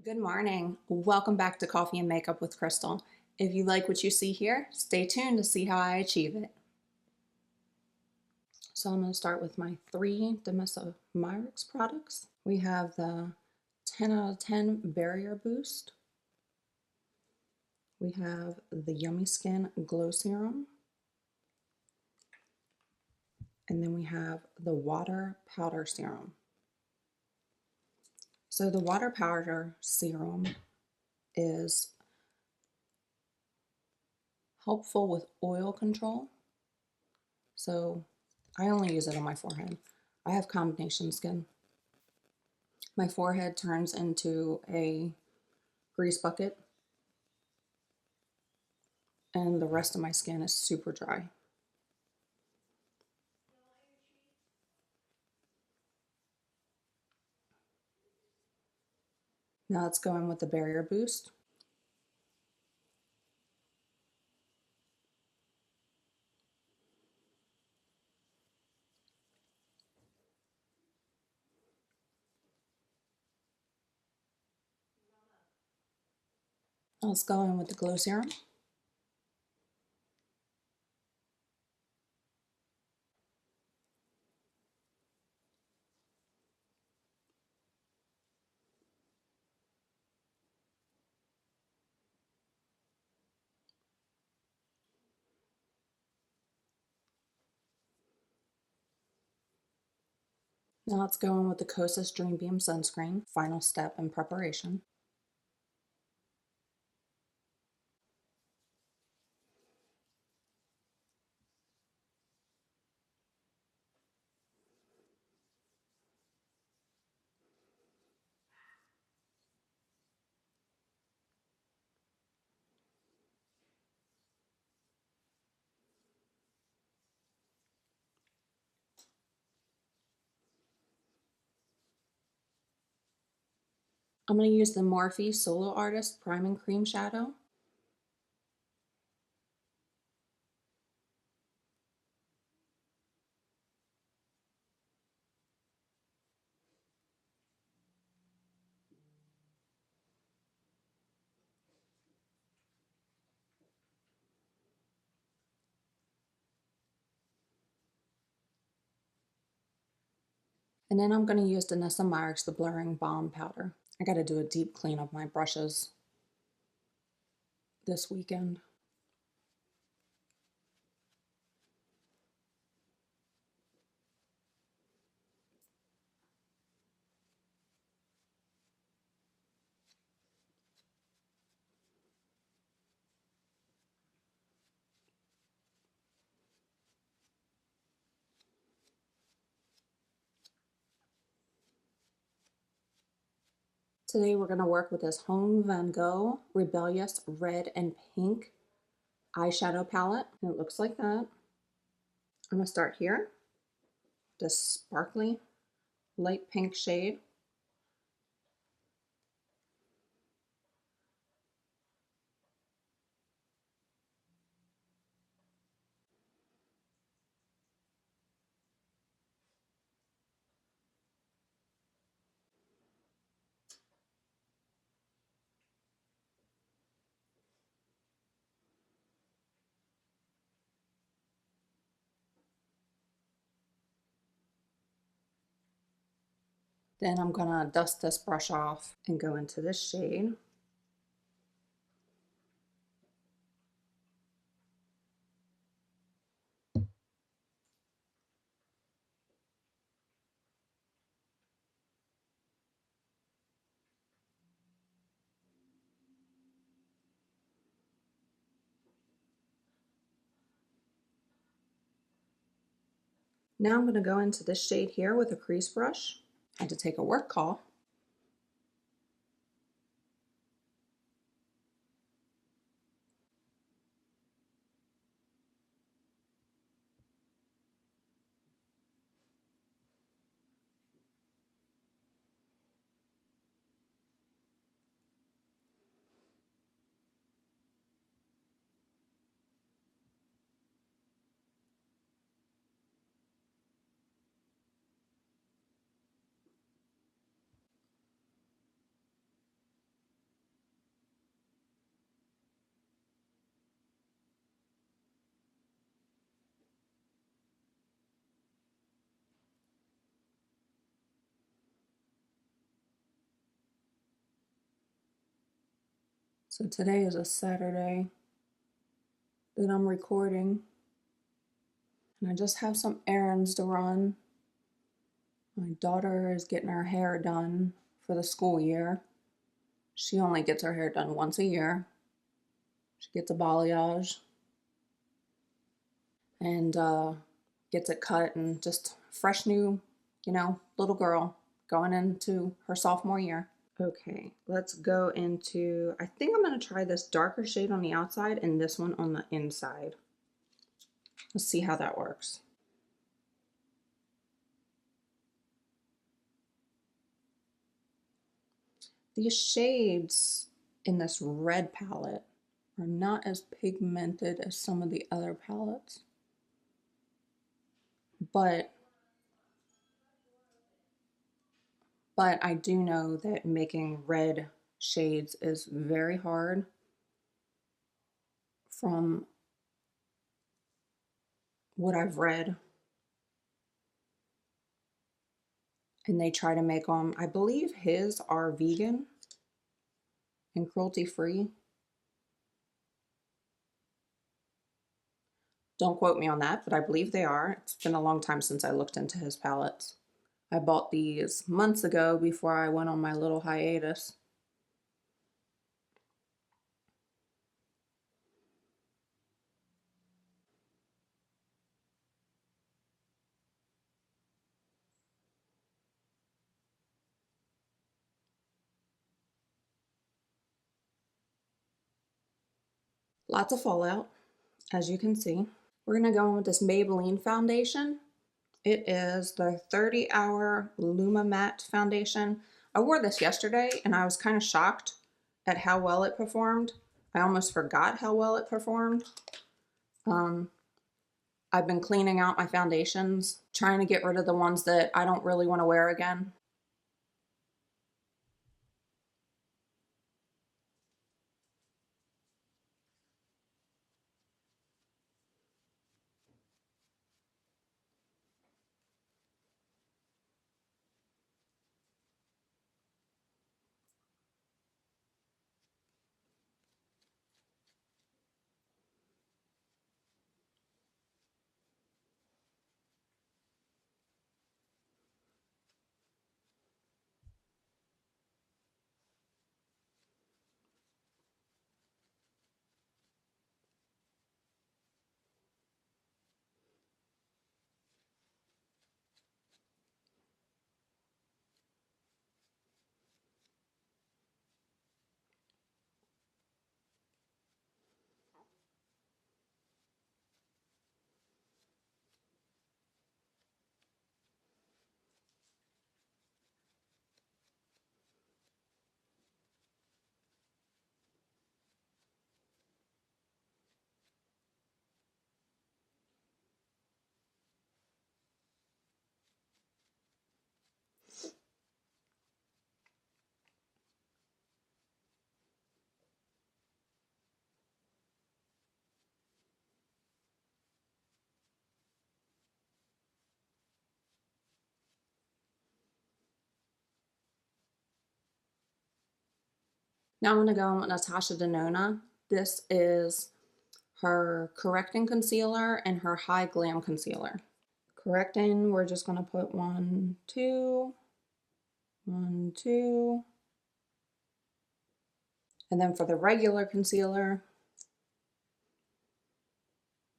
Good morning. Welcome back to Coffee and Makeup with Crystal. If you like what you see here, stay tuned to see how I achieve it. So I'm going to start with my three Demissa Myricks products. We have the 10 out of 10 Barrier Boost. We have the Yummy Skin Glow Serum. And then we have the Water Powder Serum. So the Water Powder Serum is helpful with oil control. So I only use it on my forehead. I have combination skin. My forehead turns into a grease bucket, and the rest of my skin is super dry. Now let's go in with the Barrier Boost. Let's go in with the Glow Serum. Now let's go in with the Kosas Dream Beam Sunscreen, final step in preparation. I'm going to use the Morphe Solo Artist Priming Cream Shadow. And then I'm going to use Danessa Myricks, the Blurring Balm Powder. I got to do a deep clean of my brushes this weekend. Today we're going to work with this Home Van Gogh Rebellious Red and Pink eyeshadow palette. And it looks like that. I'm going to start here, this sparkly light pink shade. Then I'm going to dust this brush off and go into this shade. Now I'm going to go into this shade here with a crease brush. I had to take a work call. So today is a Saturday that I'm recording, and I just have some errands to run. My daughter is getting her hair done for the school year. She only gets her hair done once a year. She gets a balayage and gets it cut, and just fresh new, little girl going into her sophomore year. Okay, let's go into, I think I'm going to try this darker shade on the outside and this one on the inside. Let's see how that works. These shades in this red palette are not as pigmented as some of the other palettes, but I do know that making red shades is very hard from what I've read. And they try to make them, I believe his are vegan and cruelty free. Don't quote me on that, but I believe they are. It's been a long time since I looked into his palettes. I bought these months ago before I went on my little hiatus. Lots of fallout, as you can see. We're gonna go in with this Maybelline foundation. It is the 30-hour Luma Matte foundation. I wore this yesterday and I was kind of shocked at how well it performed. I almost forgot how well it performed. I've been cleaning out my foundations, trying to get rid of the ones that I don't really want to wear again. Now I'm going to go on with Natasha Denona. This is her correcting concealer and her high glam concealer. Correcting, we're just going to put 1, 2, 1, 2. And then for the regular concealer,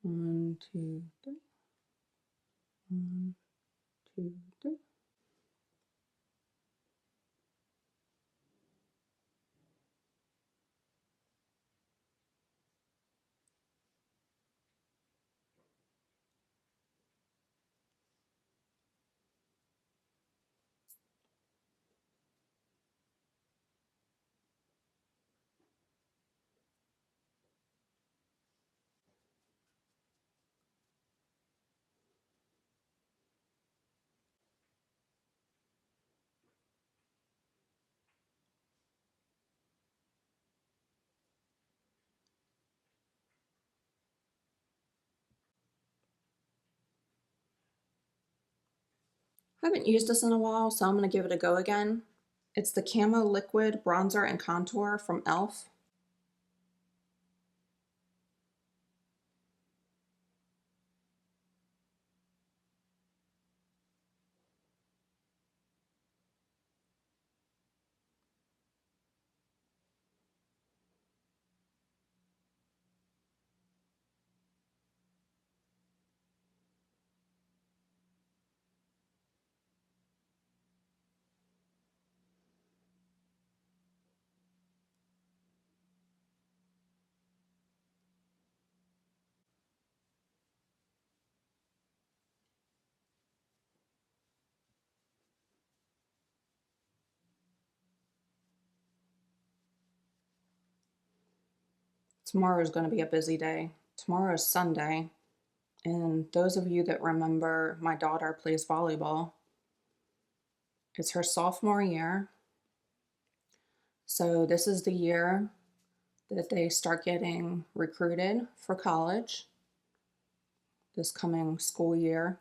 1, 2, 3. 1, 2, 3. I haven't used this in a while, so I'm going to give it a go again. It's the Camo Liquid Bronzer and Contour from e.l.f. Tomorrow is going to be a busy day. Tomorrow is Sunday, and those of you that remember, my daughter plays volleyball. It's her sophomore year, so this is the year that they start getting recruited for college this coming school year.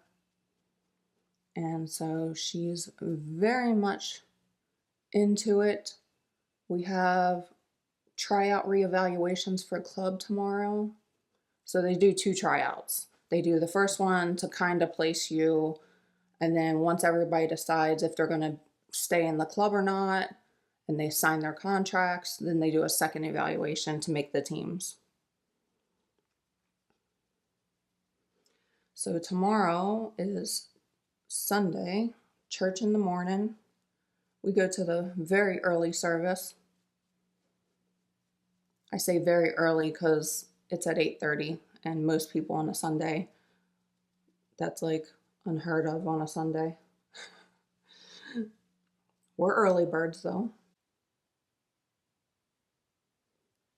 And so she's very much into it. We have tryout reevaluations for club tomorrow. So they do 2 tryouts. They do the first one to kind of place you, and then once everybody decides if they're going to stay in the club or not, and they sign their contracts, then they do a second evaluation to make the teams. So tomorrow is Sunday, church in the morning. We go to the very early service. I say very early because it's at 8:30, and most people on a Sunday, that's like unheard of on a Sunday. We're early birds though.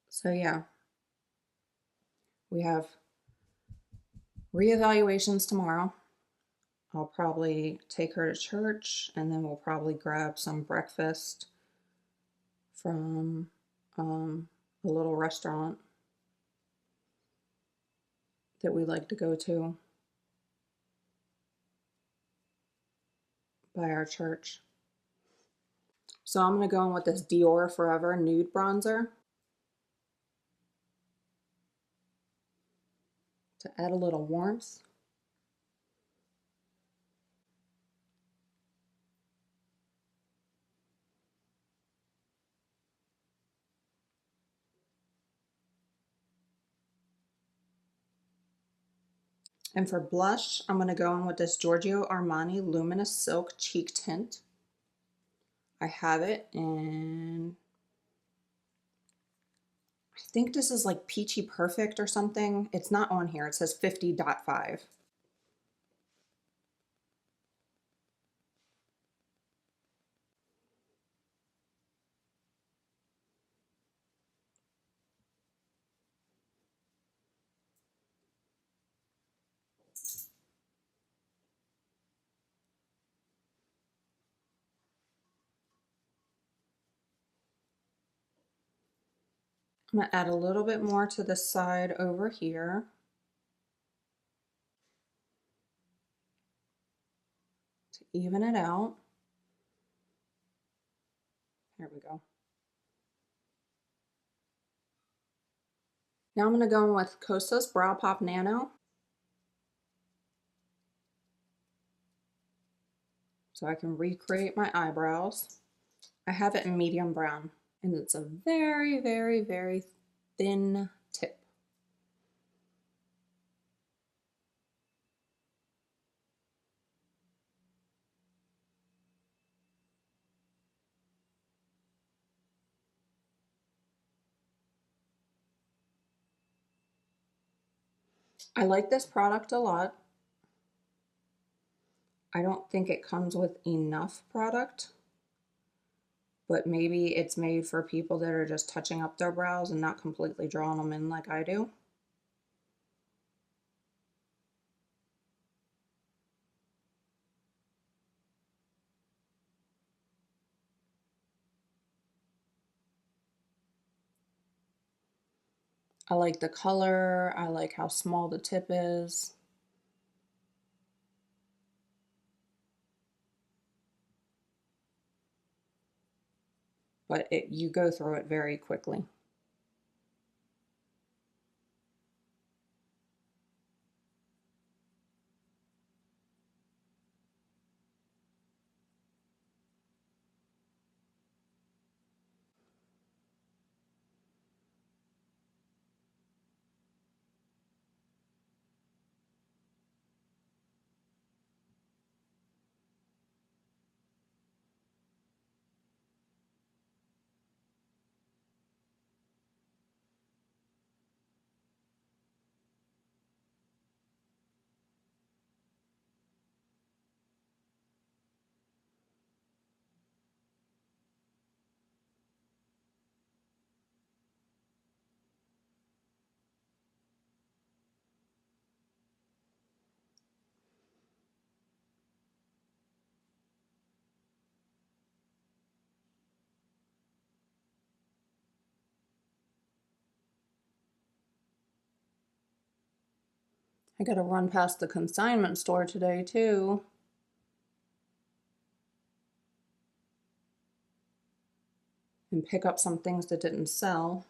So yeah, we have reevaluations tomorrow. I'll probably take her to church, and then we'll probably grab some breakfast from a little restaurant that we like to go to by our church. So I'm going to go in with this Dior Forever Nude Bronzer to add a little warmth. And for blush, I'm going to go in with this Giorgio Armani Luminous Silk Cheek Tint. I have it in, I think this is like Peachy Perfect or something. It's not on here. It says 50.5. I'm going to add a little bit more to the side over here. To even it out. There we go. Now I'm going to go in with Kosas Brow Pop Nano. So I can recreate my eyebrows. I have it in medium brown, and it's a very, very, very thin tip. I like this product a lot. I don't think it comes with enough product, but maybe it's made for people that are just touching up their brows and not completely drawing them in like I do. I like the color. I like how small the tip is. But you go through it very quickly. I gotta run past the consignment store today too. And pick up some things that didn't sell.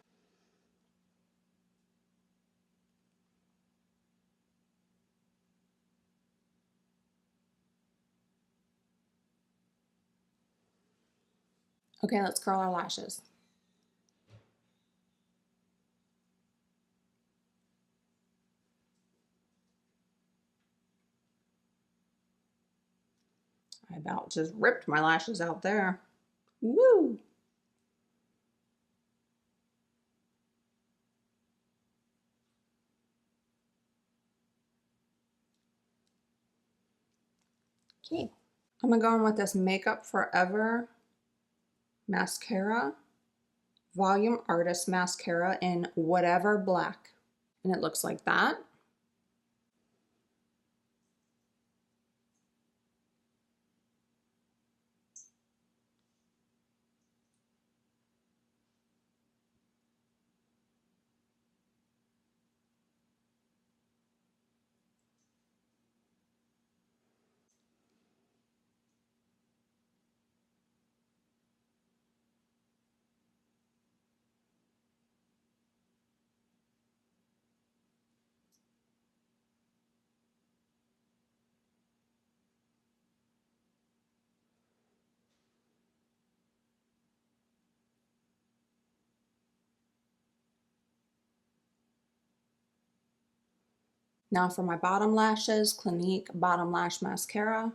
Okay, let's curl our lashes. I about just ripped my lashes out there. Woo! Okay, I'm gonna go in with this Makeup Forever mascara, Volume Artist mascara in Whatever Black. And it looks like that. Now for my bottom lashes, Clinique Bottom Lash Mascara.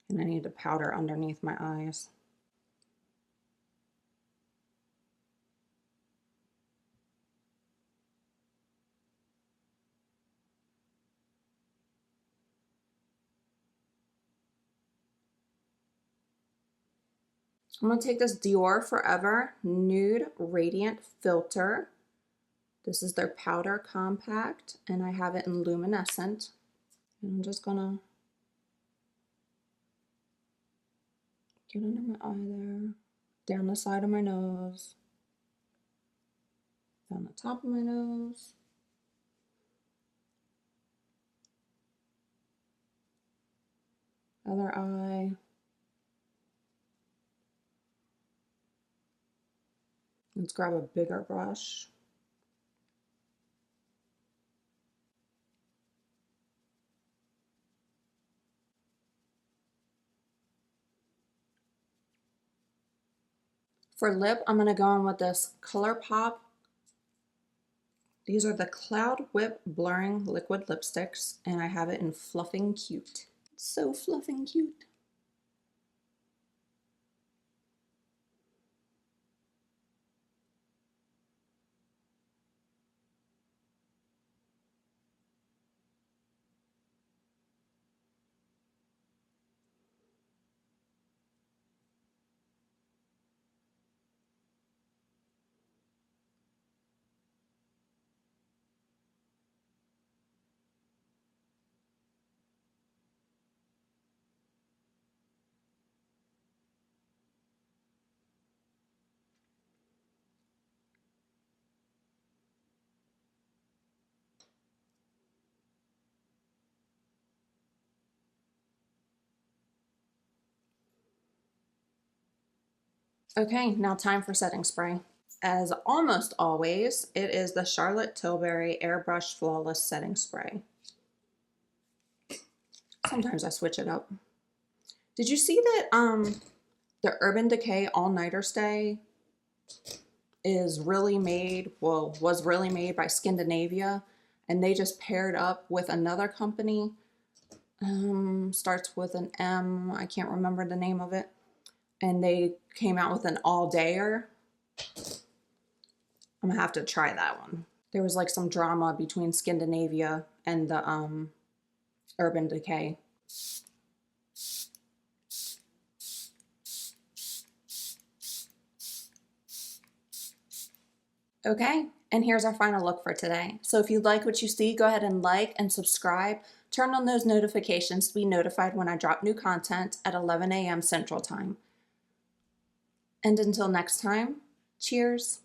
And I need to powder underneath my eyes. I'm going to take this Dior Forever Nude Radiant Filter. This is their powder compact, and I have it in luminescent. And I'm just going to get under my eye there, down the side of my nose, down the top of my nose. Other eye. Let's grab a bigger brush. For lip, I'm going to go in with this ColourPop. These are the Cloud Whip Blurring Liquid Lipsticks, and I have it in Fluffing Cute. It's so fluffing cute. Okay, now time for setting spray. As almost always, it is the Charlotte Tilbury Airbrush Flawless Setting Spray. Sometimes I switch it up. Did you see that the Urban Decay All Nighter Stay is really made, well, was really made by Skindinavia, and they just paired up with another company. Starts with an M, I can't remember the name of it. And they came out with an all-dayer. I'm gonna have to try that one. There was like some drama between Skindinavia and the Urban Decay. Okay, and here's our final look for today. So if you like what you see, go ahead and like and subscribe. Turn on those notifications to be notified when I drop new content at 11 a.m. Central Time. And until next time, cheers.